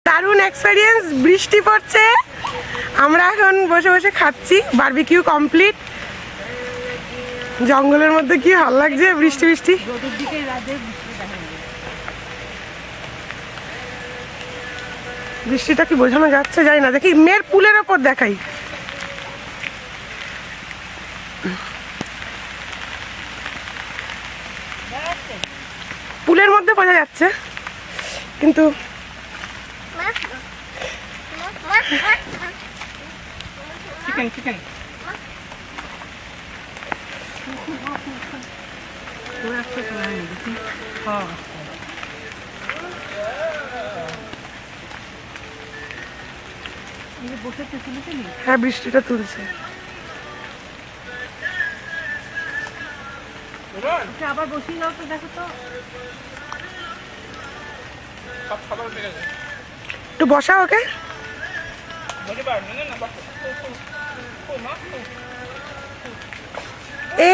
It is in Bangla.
দারুণ এক্সপেরিয়েন্স। বৃষ্টি পড়ছে, আমরা এখন বসে বসে খাচ্ছি। Barbecue complete. জঙ্গলের মধ্যে কি ভালো লাগছে, বৃষ্টি বৃষ্টি। বৃষ্টিটা কি বোঝানো যাচ্ছে জানি না। দেখি মেয়ের পুলের ওপর দেখাই। পুলের মধ্যে বোঝা যাচ্ছে কিন্তু চিকেন চিকেন হ্যাঁ বৃষ্টিটা তুলছে। আবার বসিয়ে দাও তো, দেখো তো একটু বসা ওকে। এ